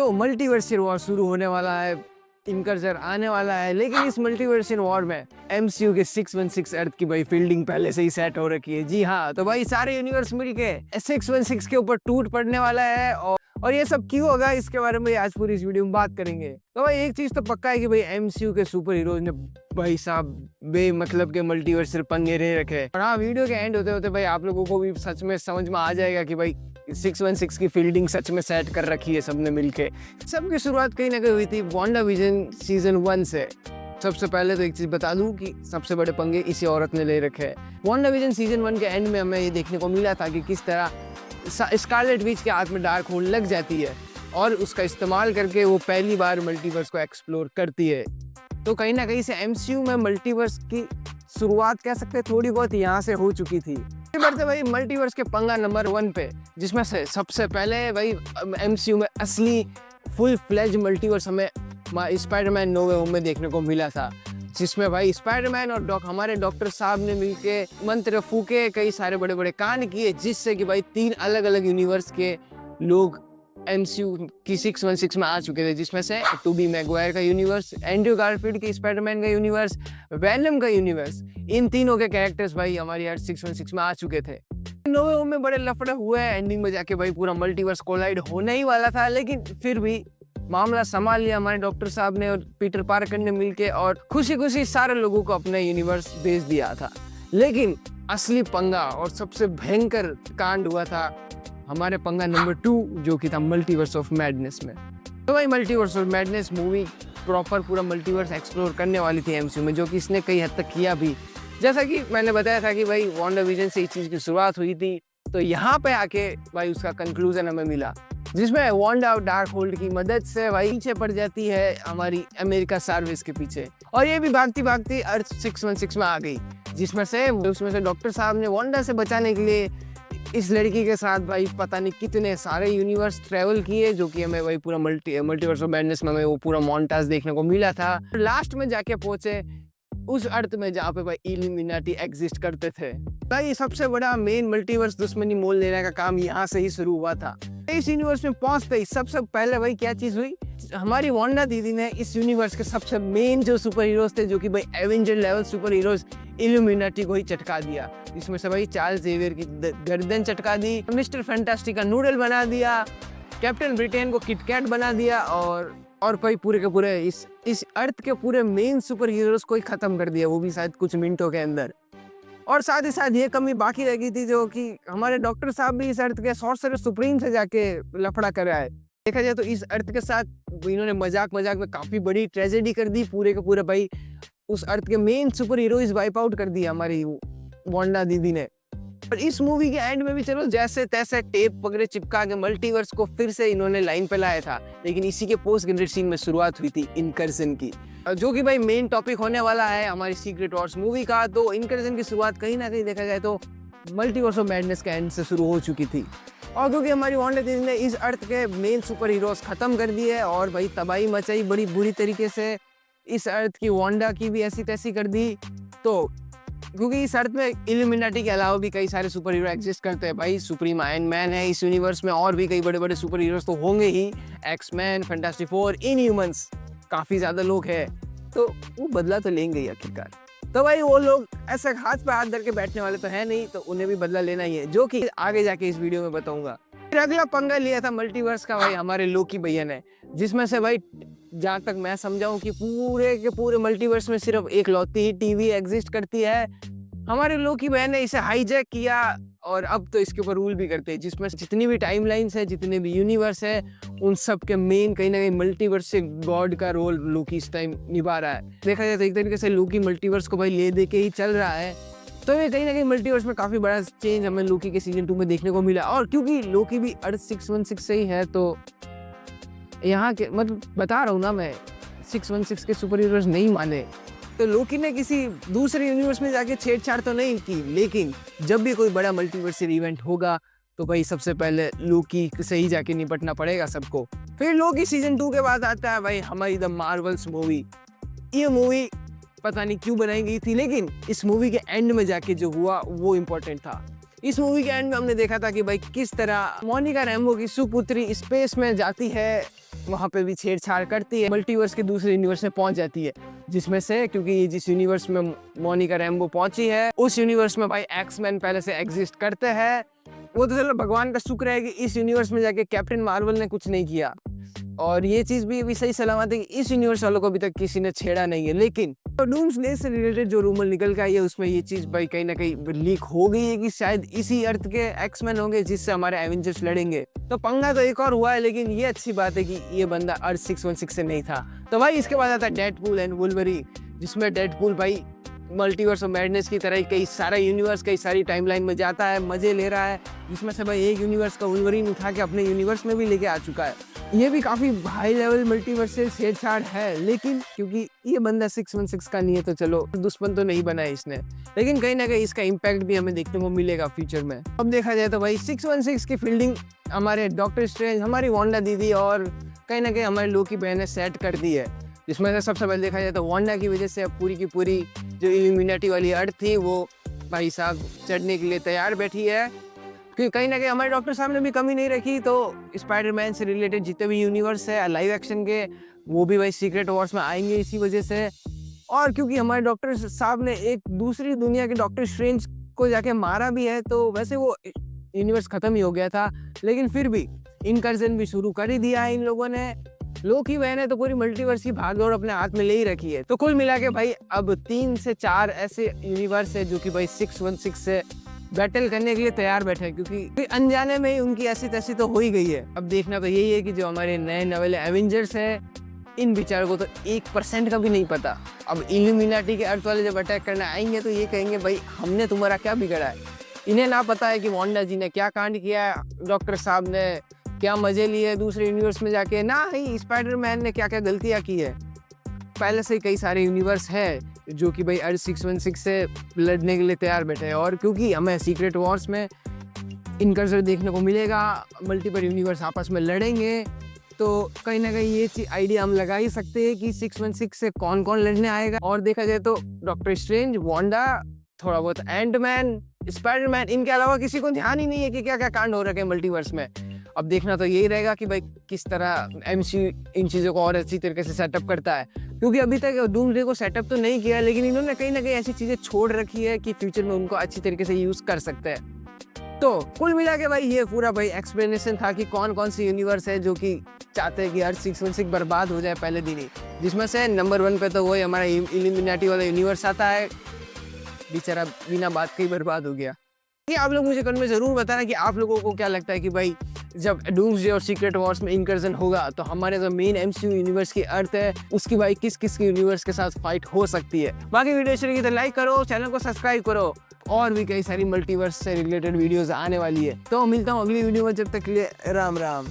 तो मल्टीवर्सियल वॉर शुरू होने वाला है, इनकर्जर आने वाला है, लेकिन इस मल्टीवर्सियल वॉर में एमसीयू के 616 अर्थ की भाई फील्डिंग पहले से ही सेट हो रखी है। जी हाँ, तो भाई सारे यूनिवर्स मिलके 616 के ऊपर टूट पड़ने वाला है और ये सब क्यों होगा इसके बारे में आज पूरी इस वीडियो में बात करेंगे। तो भाई एक चीज तो पक्का है कि भाई एमसीयू के सुपर हीरोज ने भाई साहब बेमतलब के मल्टीवर्सल पंगे ले रखे। और हाँ, वीडियो के एंड होते होते भाई आप लोगों को भी सच में समझ में आ जाएगा कि भाई 616 की फील्डिंग सच में सेट कर रखी है सबने मिलके। सबकी शुरुआत कहीं ना कहीं हुई थी वांडाविजन सीजन 1 से। सबसे पहले तो एक चीज बता दूं कि सबसे बड़े पंगे इसी औरत ने ले रखे हैं। वांडाविजन सीजन 1 के एंड में हमें ये देखने को मिला था कि किस तरह स्कारलेट विच के हाथ में डार्क होल्ड लग जाती है और उसका इस्तेमाल करके वो पहली बार मल्टीवर्स को एक्सप्लोर करती है। तो कहीं ना कहीं से एमसीयू में मल्टीवर्स की शुरुआत कह सकते हैं थोड़ी बहुत यहाँ से हो चुकी थी। बढ़ते भाई मल्टीवर्स के पंगा नंबर 1 पे, जिसमें से सबसे पहले भाई एमसीयू में असली फुल फ्लेज मल्टीवर्स हमें स्पाइडरमैन नो वे होम में देखने को मिला था, जिसमें भाई स्पाइडरमैन और हमारे डॉक्टर साहब ने मिलके मंत्र फूके, कई सारे बड़े बड़े कांड किए, जिससे कि भाई 3 अलग अलग यूनिवर्स के लोग एमसीयू की 616 में आ चुके थे, जिसमें से टोबी मैगवायर का यूनिवर्स, एंड्रू गारफील्ड के स्पाइडरमैन का यूनिवर्स, वेनम का यूनिवर्स। इन तीनों के कैरेक्टर्स भाई हमारी अर्थ 616 में आ चुके थे। नो वे होम में बड़े लफड़े हुए, एंडिंग में जाके भाई पूरा मल्टीवर्स कोलाइड होने ही वाला था, लेकिन फिर भी मामला संभाल लिया हमारे डॉक्टर साहब ने और पीटर पार्कर ने मिलके और खुशी खुशी सारे लोगों को अपने यूनिवर्स भेज दिया था। लेकिन असली पंगा और सबसे भयंकर कांड हुआ था हमारे पंगा नंबर 2, जो कि था मल्टीवर्स ऑफ मैडनेस में। तो भाई multiverse of madness movie proper पूरा मल्टीवर्स एक्सप्लोर करने वाली थी एमसीयू में, जो कि इसने कई हद तक किया भी। जैसा कि मैंने बताया था कि भाई वांडाविजन से इस चीज की शुरुआत हुई थी, तो यहाँ पे आके भाई उसका कंक्लूजन हमें मिला, जिसमें वांडा और डार्क होल्ड की मदद से भाई पीछे पड़ जाती है हमारी अमेरिका सर्विस के पीछे, और ये भी भागती भागती अर्थ 616 में आ गई, जिसमें से डॉक्टर साहब ने वांडा से बचाने के लिए इस लड़की के साथ भाई पता नहीं कितने सारे यूनिवर्स ट्रेवल किए, जो कि हमें भाई पूरा मल्टीवर्स ऑफ मैडनेस में हमें वो पूरा मोन्टाज देखने को मिला था। लास्ट में जाके पहुंचे उस अर्थ में जहाँ पे भाई इल्यूमिनाटी एग्जिस्ट करते थे। भाई सबसे बड़ा मेन मल्टीवर्स दुश्मनी मोल लेने का काम यहाँ से ही शुरू हुआ था। इस यूनिवर्स में पहुंचते ही सबसे पहले भाई क्या चीज हुई, हमारी वांडा दीदी ने इस यूनिवर्स के सबसे मेन जो सुपर हीरोज थे, जो कि भाई Avenger level super heroes, illuminati को ही चटका दिया। इसमें से भाई चार्ल्स जेवियर की गर्दन चटका दी, मिस्टर फैंटास्टिक का नूडल बना दिया, कैप्टन ब्रिटेन को किटकैट बना दिया, और भाई पूरे के पूरे इस अर्थ के पूरे मेन सुपर हीरोज को ही खत्म कर दिया, वो भी शायद कुछ मिनटों के अंदर। और साथ ही साथ ये कमी बाकी रह गई थी, जो कि हमारे डॉक्टर साहब भी इस अर्थ के सॉर्सरर सुप्रीम से जाके लफड़ा कर रहा है। देखा जाए तो इस अर्थ के साथ इन्होंने मजाक में काफी बड़ी ट्रेजेडी कर दी, पूरे के पूरे भाई उस अर्थ के main super heroes wipe out कर दिया हमारी वांडा दीदी ने। और इस मूवी के एंड में भी चलो जैसे तैसे टेप वगैरह चिपका के मल्टीवर्स को फिर से इन्होंने लाइन पे लाया था, लेकिन इसी के पोस्ट क्रेडिट सीन में शुरुआत हुई थी इनकर्जन की, जो कि भाई मेन टॉपिक होने वाला है हमारी सीक्रेट वॉर्स मूवी का। तो इनकर्जन की शुरुआत कहीं ना कहीं देखा जाए तो मल्टीवर्स ऑफ मैडनेस के एंड से शुरू हो चुकी थी, और क्योंकि हमारी वांडा दीदी ने इस अर्थ के मेन सुपर हीरोज खत्म कर दिए और भाई तबाही मचाई बड़ी बुरी तरीके से, इस अर्थ की वांडा की भी ऐसी तैसी कर दी। तो क्योंकि इस अर्थ में इल्यूमिनाटी के अलावा भी कई सारे सुपर हीरो एग्जिस्ट करते हैं, भाई सुप्रीम आयरन मैन है इस यूनिवर्स में, और भी कई बड़े बड़े सुपर हीरोज तो होंगे ही, एक्समैन, फैंटास्टिक फोर, इनह्यूमंस, काफी ज्यादा लोग हैं, तो वो बदला तो लेंगे ही आखिरकार। तो भाई वो लोग ऐसे हाथ पे हाथ धर के बैठने वाले तो है नहीं, तो उन्हें भी बदला लेना ही है, जो कि आगे जाके इस वीडियो में बताऊंगा। फिर अगला पंगा लिया था मल्टीवर्स का भाई हमारे लोकी भैया ने, जिसमें से भाई जहाँ तक मैं समझाऊं कि पूरे के पूरे मल्टीवर्स में सिर्फ एक लौती ही टीवी एग्जिस्ट करती है। हमारे लोकी भैया ने इसे हाईजैक किया और अब तो इसके ऊपर रूल भी करते हैं, जिसमें जितनी भी टाइमलाइंस है, जितने भी यूनिवर्स है, उन सब के मेन कहीं ना कहीं मल्टीवर्स से गॉड का रोल लोकी इस टाइम निभा रहा है। देखा जाए तो एक तरीके से लोकी मल्टीवर्स को भाई ले दे के ही चल रहा है। तो ये कहीं ना कहीं मल्टीवर्स में काफी बड़ा चेंज हमें लोकी के सीजन 2 में देखने को मिला, और क्योंकि लोकी भी अर्थ 616 से ही है, तो यहाँ के मतलब बता रहा हूँ ना मैं, 616 के सुपर हीरोज नहीं माने, तो लोकी ने किसी दूसरे यूनिवर्स में जाके छेड़छाड़ तो नहीं की, लेकिन जब भी कोई बड़ा मल्टीवर्सल इवेंट होगा तो भाई सबसे पहले लोकी से ही जाके निपटना पड़ेगा सबको। फिर लोकी सीजन 2 के बाद आता है भाई हमारी द मार्वल्स मूवी। ये मूवी पता नहीं क्यों बनाई गई थी, लेकिन इस मूवी के एंड में जाके जो हुआ वो इम्पोर्टेंट था। इस मूवी के एंड में हमने देखा था कि भाई किस तरह मोनिका रैम्बो की सुपुत्री स्पेस में जाती है, वहाँ पे भी छेड़छाड़ करती है, मल्टीवर्स के दूसरे यूनिवर्स में पहुंच जाती है, जिसमें से क्योंकि जिस यूनिवर्स में मोनिका रैम्बो पहुंची है उस यूनिवर्स में भाई एक्समैन पहले से एग्जिस्ट करते हैं। वो तो चलो भगवान का शुक्र है कि इस यूनिवर्स में जाके कैप्टन मार्वल ने कुछ नहीं किया, और ये चीज़ भी अभी सही सलामत है कि इस यूनिवर्स वालों को अभी तक किसी ने छेड़ा नहीं है। लेकिन डूम्सडे से रिलेटेड जो रूमर निकल के आई है उसमें ये चीज़ भाई कहीं ना कहीं लीक हो गई है कि शायद इसी अर्थ के एक्समैन होंगे जिससे हमारे एवेंजर्स लड़ेंगे। तो पंगा तो एक और हुआ है, लेकिन ये अच्छी बात है कि ये बंदा अर्थ 616 से नहीं था। तो भाई इसके बाद आता है डेडपूल एंड वुल्वरीन, जिसमें डेडपूल भाई मल्टीवर्स ऑफ मैडनेस की तरह कई सारा यूनिवर्स कई सारी टाइमलाइन में जाता है, मजे ले रहा है, जिसमें से भाई एक यूनिवर्स का वुल्वरीन उठा के अपने यूनिवर्स में भी लेके आ चुका है। ये भी काफ़ी हाई लेवल मल्टीवर्स से छेड़छाड़ है, लेकिन क्योंकि ये बंदा 616 का नहीं है तो चलो दुश्मन तो नहीं बनाया इसने, लेकिन कहीं ना कहीं इसका इम्पैक्ट भी हमें देखने को मिलेगा फ्यूचर में। अब देखा जाए तो भाई 616 की फील्डिंग हमारे डॉक्टर स्ट्रेंज, हमारी वांडा दीदी और कहीं ना कहीं हमारे लोकी बहन ने सेट कर दी है, जिसमें से सबसे पहले देखा जाए तो वांडा की वजह से पूरी की पूरी जो इल्यूमिनाटी वाली अर्थ थी वो भाई साहब चढ़ने के लिए तैयार बैठी है, क्योंकि कहीं ना कहीं हमारे डॉक्टर साहब ने भी कमी नहीं रखी। तो स्पाइडरमैन से रिलेटेड जितने भी यूनिवर्स है लाइव एक्शन के वो भी भाई सीक्रेट वॉर्स में आएंगे इसी वजह से। और क्योंकि हमारे डॉक्टर साहब ने एक दूसरी दुनिया के डॉक्टर स्ट्रेंज को जाके मारा भी है, तो वैसे वो यूनिवर्स खत्म ही हो गया था, लेकिन फिर भी इनकर्जन भी शुरू कर ही दिया है इन लोगों ने। लोकी बहन है तो पूरी मल्टीवर्स की भागदौड़ अपने हाथ में ले ही रखी है। तो कुल मिला के भाई अब 3 से 4 ऐसे यूनिवर्स है जो कि भाई 616 से बैटल करने के लिए तैयार बैठे हैं, क्योंकि अनजाने में ही उनकी ऐसी तैसी तो हो ही गई है। अब देखना तो यही है कि जो हमारे नए नवेले एवेंजर्स है इन बेचारों को तो 1% का भी नहीं पता। अब इल्यूमिनाटी के अर्थ वाले जब अटैक करने आएंगे तो ये कहेंगे भाई हमने तुम्हारा क्या बिगड़ा है। इन्हें ना पता है कि वांडा जी ने क्या कांड किया है, डॉक्टर साहब ने क्या मजे लिए दूसरे यूनिवर्स में जाके, ना ही स्पाइडरमैन ने क्या क्या गलतियाँ की है। पहले से ही कई सारे यूनिवर्स है जो कि भाई अर्थ 616 से लड़ने के लिए तैयार बैठे हैं, और क्योंकि हमें सीक्रेट वॉर्स में इनकर्जर देखने को मिलेगा, मल्टीपल यूनिवर्स आपस में लड़ेंगे, तो कहीं ना कहीं ये आइडिया हम लगा ही सकते हैं कि 616 से कौन कौन लड़ने आएगा। और देखा जाए तो डॉक्टर स्ट्रेंज, वांडा, थोड़ा बहुत एंटमैन, स्पाइडरमैन, इनके अलावा किसी को ध्यान ही नहीं है कि क्या क्या कांड हो रखे हैं मल्टीवर्स में। अब देखना तो यही रहेगा कि भाई किस तरह एमसीयू इन चीज़ों को और अच्छी तरीके से सेटअप करता है, क्योंकि अभी तक डूम्सडे को सेटअप तो नहीं किया, लेकिन इन्होंने कहीं ना कहीं ऐसी चीज़ें छोड़ रखी है कि फ्यूचर में उनको अच्छी तरीके से यूज़ कर सकते हैं। तो कुल मिला के भाई ये पूरा भाई एक्सप्लेनेशन था कि कौन कौन सी यूनिवर्स है जो कि चाहते हैं कि अर्थ 616 बर्बाद हो जाए पहले दिन ही, जिसमें से नंबर 1 पे तो वही हमारा इल्यूमिनाटी वाला यूनिवर्स आता है, बेचारा बिना बात के ही बर्बाद हो गया। कि आप लोग मुझे कमेंट में ज़रूर बताना कि आप लोगों को क्या लगता है कि भाई जब डूम्सडे और सीक्रेट वॉर्स में इनकर्जन होगा तो हमारे जो मेन एमसीयू यूनिवर्स की अर्थ है उसकी भाई किस किस की यूनिवर्स के साथ फाइट हो सकती है। बाकी वीडियो अच्छी लगी तो लाइक करो, चैनल को सब्सक्राइब करो, और भी कई सारी मल्टीवर्स से रिलेटेड वीडियोस आने वाली है। तो मिलता हूँ अगली वीडियो में, जब तक के लिए राम राम।